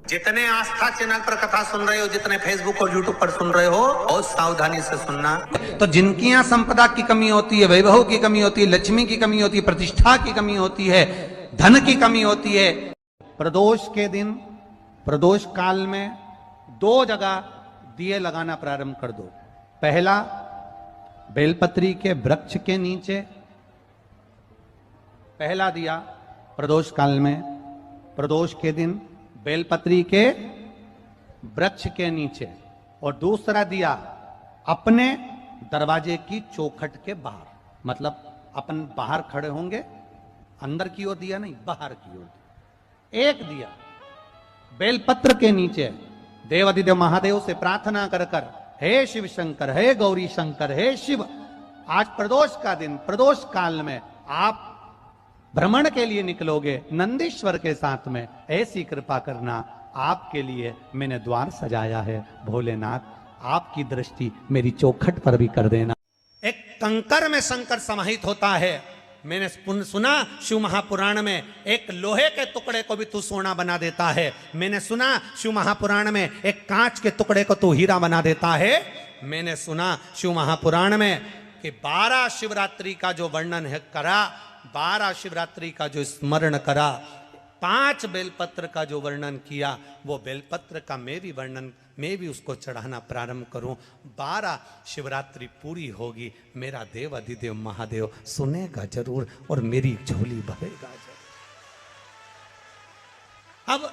जितने आस्था चैनल पर कथा सुन रहे हो, जितने फेसबुक और यूट्यूब पर सुन रहे हो, बहुत सावधानी से सुनना। तो जिनकी यहाँ संपदा की कमी होती है, वैभव की कमी होती है, लक्ष्मी की कमी होती है, प्रतिष्ठा की कमी होती है, धन की कमी होती है, प्रदोष के दिन, प्रदोष काल में 2 जगह दिए लगाना प्रारंभ कर दो। पहला, बेलपत्री के वृक्ष के नीचे पहला दिया प्रदोष काल में, प्रदोष के दिन बेलपत्री के वृक्ष के नीचे, और दूसरा दिया अपने दरवाजे की चौखट के बाहर, मतलब अपन बाहर खड़े होंगे, अंदर की ओर दिया नहीं, बाहर की ओर। एक दिया बेलपत्र के नीचे देवादिदेव महादेव से प्रार्थना कर कर, हे शिव शंकर, हे गौरी शंकर, हे शिव, आज प्रदोष का दिन, प्रदोष काल में आप भ्रमण के लिए निकलोगे नंदीश्वर के साथ में, ऐसी कृपा करना, आपके लिए मैंने द्वार सजाया है भोलेनाथ, आपकी दृष्टि मेरी चौखट पर भी कर देना। एक कंकर में शंकर समाहित होता है। मैंने सुना शिव महापुराण में एक लोहे के टुकड़े को भी तू सोना बना देता है। मैंने सुना शिव महापुराण में एक कांच के टुकड़े को तू हीरा बना देता है। मैंने सुना शिव महापुराण में कि 12 शिवरात्रि का जो वर्णन है करा, 12 शिवरात्रि का जो स्मरण करा, 5 बेलपत्र का जो वर्णन किया, वो बेलपत्र का मैं भी उसको चढ़ाना प्रारंभ करूं। 12 शिवरात्रि पूरी होगी, मेरा देव अधिदेव महादेव सुनेगा जरूर और मेरी झोली भरेगा जरूर। अब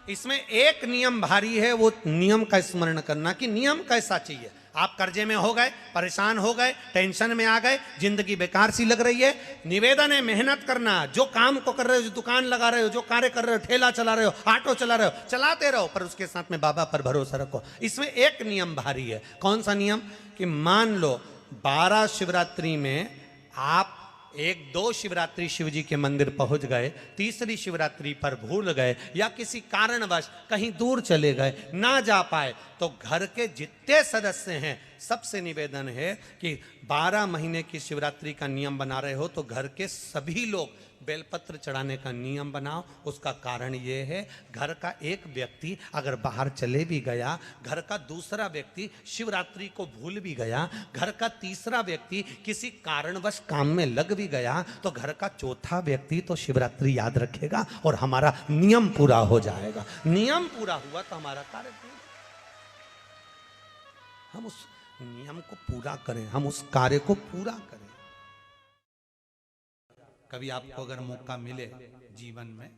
इसमें एक नियम भारी है, वो नियम का स्मरण करना कि नियम कैसा चाहिए। आप कर्जे में हो गए, परेशान हो गए, टेंशन में आ गए, जिंदगी बेकार सी लग रही है, निवेदन है मेहनत करना। जो काम को कर रहे हो, जो दुकान लगा रहे हो, जो कार्य कर रहे हो, ठेला चला रहे हो, ऑटो चला रहे हो, चलाते रहो, पर उसके साथ में बाबा पर भरोसा रखो। इसमें एक नियम भारी है। कौन सा नियम? कि मान लो 12 शिवरात्रि में आप 1-2 शिवरात्रि शिव जी के मंदिर पहुंच गए, तीसरी शिवरात्रि पर भूल गए या किसी कारणवश कहीं दूर चले गए, ना जा पाए, तो घर के जितने सदस्य हैं सबसे निवेदन है कि 12 महीने की शिवरात्रि का नियम बना रहे हो तो घर के सभी लोग बेलपत्र चढ़ाने का नियम बनाओ। उसका कारण ये है, घर का एक व्यक्ति अगर बाहर चले भी गया, घर का दूसरा व्यक्ति शिवरात्रि को भूल भी गया, घर का तीसरा व्यक्ति किसी कारणवश काम में लग भी गया, तो घर का चौथा व्यक्ति तो शिवरात्रि याद रखेगा और हमारा नियम पूरा हो जाएगा। नियम पूरा हुआ तो हमारा कार्य पूरा। हम उस नियम को पूरा करें, हम उस कार्य को पूरा करें। कभी आपको अगर मौका मिले जीवन में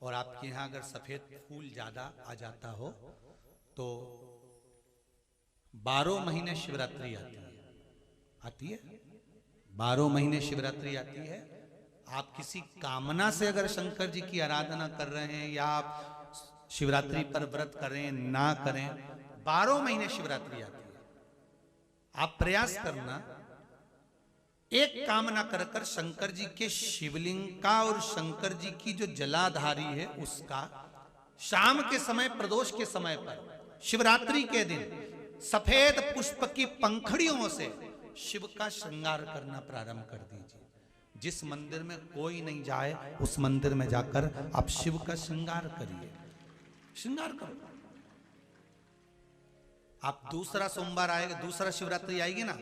और आपके यहाँ अगर सफेद फूल ज्यादा आ जाता हो तो 12 महीने शिवरात्रि आती है 12 महीने शिवरात्रि आती है। आप किसी कामना से अगर शंकर जी की आराधना कर रहे हैं या आप शिवरात्रि पर व्रत करें ना करें, 12 महीने शिवरात्रि आती है। आप प्रयास करना, एक कामना कर कर शंकर जी के शिवलिंग का और शंकर जी की जो जलाधारी है उसका शाम के समय, प्रदोष के समय पर, शिवरात्रि के दिन सफेद पुष्प की पंखड़ियों से शिव का श्रृंगार करना प्रारंभ कर दीजिए। जिस मंदिर में कोई नहीं जाए उस मंदिर में जाकर आप शिव का श्रृंगार करिए, श्रृंगार करो। आप दूसरा सोमवार आएगा, दूसरा शिवरात्रि आएगी ना,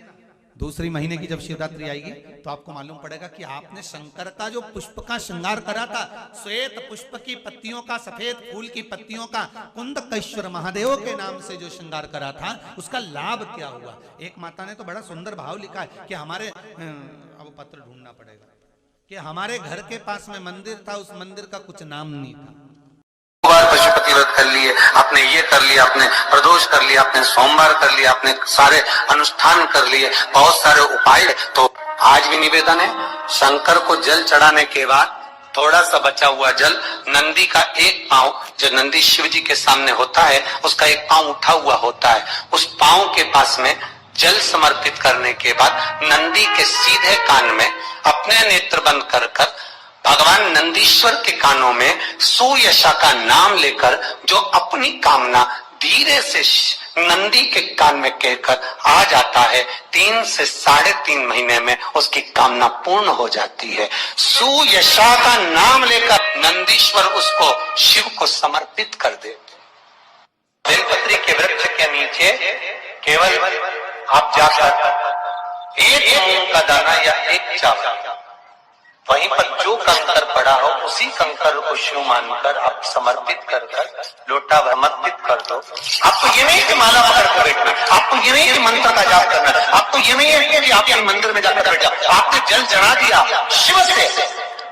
दूसरी महीने की जब शिवरात्रि आएगी तो आपको मालूम पड़ेगा कि आपने शंकर का जो पुष्प का श्रृंगार करा था, श्वेत पुष्प की पत्तियों का, सफेद फूल की पत्तियों का, कुंदकेश्वर महादेव के नाम से जो श्रृंगार करा था, उसका लाभ क्या हुआ। एक माता ने तो बड़ा सुंदर भाव लिखा है कि हमारे, अब पत्र ढूंढना पड़ेगा, कि हमारे घर के पास में मंदिर था, उस मंदिर का कुछ नाम नहीं था। पशुपति व्रत कर लिए, आपने ये कर लिया, आपने प्रदोष कर लिया, आपने सोमवार कर लिया, आपने सारे अनुष्ठान कर लिए, बहुत सारे उपाय। तो आज भी निवेदन है, शंकर को जल चढ़ाने के बाद थोड़ा सा बचा हुआ जल, नंदी का एक पांव, जो नंदी शिव जी के सामने होता है, उसका एक पांव उठा हुआ होता है, उस पांव के पास में जल समर्पित करने के बाद नंदी के सीधे कान में अपने नेत्र बंद कर कर भगवान नंदीश्वर के कानों में सुयशा का नाम लेकर जो अपनी कामना धीरे से नंदी के कान में कहकर आ जाता है, 3 से 3.5 महीने में उसकी कामना पूर्ण हो जाती है। सुयशा का नाम लेकर नंदीश्वर उसको शिव को समर्पित कर देते। बेलपत्री के वृक्ष के नीचे केवल आप जाकर एक मूंग का दाना या एक चावल, वहीं पर जो कंकर पड़ा हो उसी कंकर को शिव मानकर आप समर्पित कर लोटा समर्पित कर दो। आपको ये नहीं कि माला पकड़ कर बैठना, आपको ये नहीं कि मंत्र का जाप करना, आपको ये नहीं है कि आप मंदिर में जाकर बैठ जाओ। आपने जल चढ़ा दिया, शिव से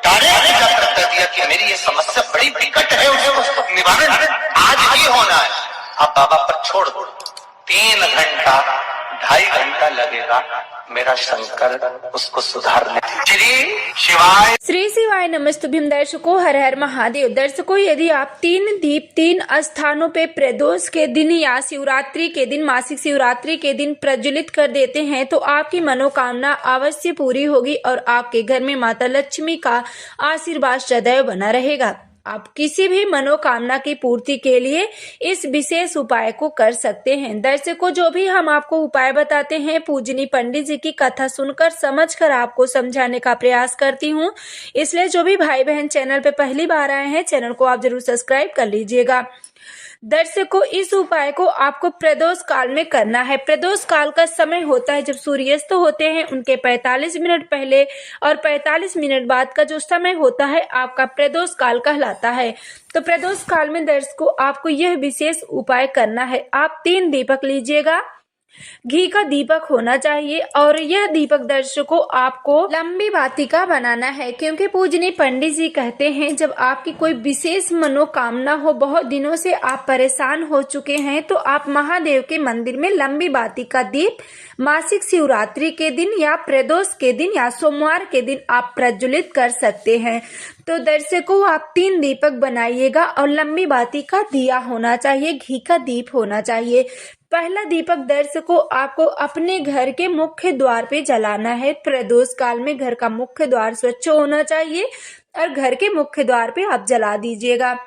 डायरेक्ट जाकर कर दिया कि मेरी ये समस्या बड़ी विकट है, उसको निवारण आज ही होना है। आप बाबा पर छोड़ दो, 3 घंटा 2.5 घंटा लगेगा मेरा शंकर उसको सुधारने। श्री शिवाय श्री शिवाय नमस्तुभ्यं। दर्शकों, हर हर महादेव। दर्शकों, यदि आप 3 दीप 3 स्थानों पे प्रदोष के दिन या शिवरात्रि के दिन, मासिक शिवरात्रि के दिन प्रज्वलित कर देते हैं तो आपकी मनोकामना अवश्य पूरी होगी और आपके घर में माता लक्ष्मी का आशीर्वाद सदैव बना रहेगा। आप किसी भी मनोकामना की पूर्ति के लिए इस विशेष उपाय को कर सकते हैं। दर्शकों, जो भी हम आपको उपाय बताते हैं, पूजनी पंडित जी की कथा सुनकर समझकर आपको समझाने का प्रयास करती हूँ। इसलिए जो भी भाई बहन चैनल पे पहली बार आए हैं, चैनल को आप जरूर सब्सक्राइब कर लीजिएगा। दर्शकों, इस उपाय को आपको प्रदोष काल में करना है। प्रदोष काल का समय होता है जब सूर्यास्त होते हैं उनके 45 मिनट पहले और 45 मिनट बाद का जो समय होता है आपका प्रदोष काल कहलाता है। तो प्रदोष काल में दर्शकों आपको यह विशेष उपाय करना है। आप 3 दीपक लीजिएगा, घी का दीपक होना चाहिए और यह दीपक दर्शकों आपको लंबी बाती का बनाना है, क्योंकि पूजनीय पंडित जी कहते हैं जब आपकी कोई विशेष मनोकामना हो, बहुत दिनों से आप परेशान हो चुके हैं, तो आप महादेव के मंदिर में लंबी बाती का दीप मासिक शिवरात्रि के दिन या प्रदोष के दिन या सोमवार के दिन आप प्रज्वलित कर सकते हैं। तो दर्शकों, आप 3 दीपक बनाइएगा और लंबी बाती का दिया होना चाहिए, घी का दीप होना चाहिए। पहला दीपक दर्शकों आपको अपने घर के मुख्य द्वार पे जलाना है। प्रदोष काल में घर का मुख्य द्वार स्वच्छ होना चाहिए और घर के मुख्य द्वार पे आप जला दीजिएगा।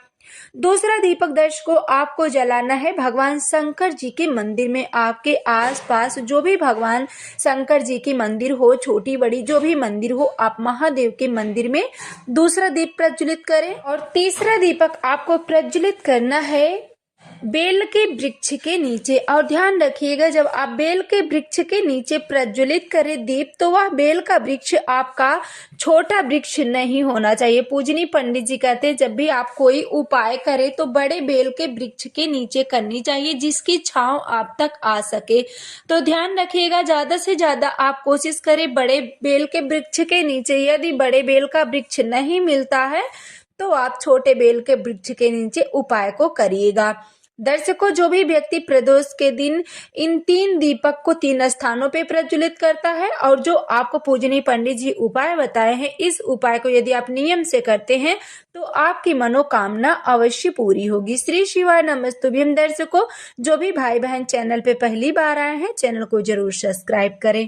दूसरा दीपक दर्शकों आपको जलाना है भगवान शंकर जी के मंदिर में। आपके आसपास जो भी भगवान शंकर जी की मंदिर हो, छोटी बड़ी जो भी मंदिर हो, आप महादेव के मंदिर में दूसरा दीप प्रज्वलित करें। और तीसरा दीपक आपको प्रज्वलित करना है बेल के वृक्ष के नीचे। और ध्यान रखिएगा, जब आप बेल के वृक्ष के नीचे प्रज्वलित करें दीप, तो वह बेल का वृक्ष आपका छोटा वृक्ष नहीं होना चाहिए। पूजनीय पंडित जी कहते हैं जब भी आप कोई उपाय करें तो बड़े बेल के वृक्ष के नीचे करनी चाहिए, जिसकी छांव आप तक आ सके। तो ध्यान रखिएगा, ज्यादा से ज्यादा आप कोशिश करें बड़े बेल के वृक्ष के नीचे। यदि बड़े बेल का वृक्ष नहीं मिलता है तो आप छोटे बेल के वृक्ष के नीचे उपाय को करिएगा। दर्शकों, जो भी व्यक्ति प्रदोष के दिन इन 3 दीपक को 3 स्थानों पे प्रज्वलित करता है और जो आपको पूजनीय पंडित जी उपाय बताए हैं, इस उपाय को यदि आप नियम से करते हैं तो आपकी मनोकामना अवश्य पूरी होगी। श्री शिवाय नमस्तुभ्यं। दर्शकों, जो भी भाई बहन चैनल पे पहली बार आए हैं, चैनल को जरूर सब्सक्राइब करें।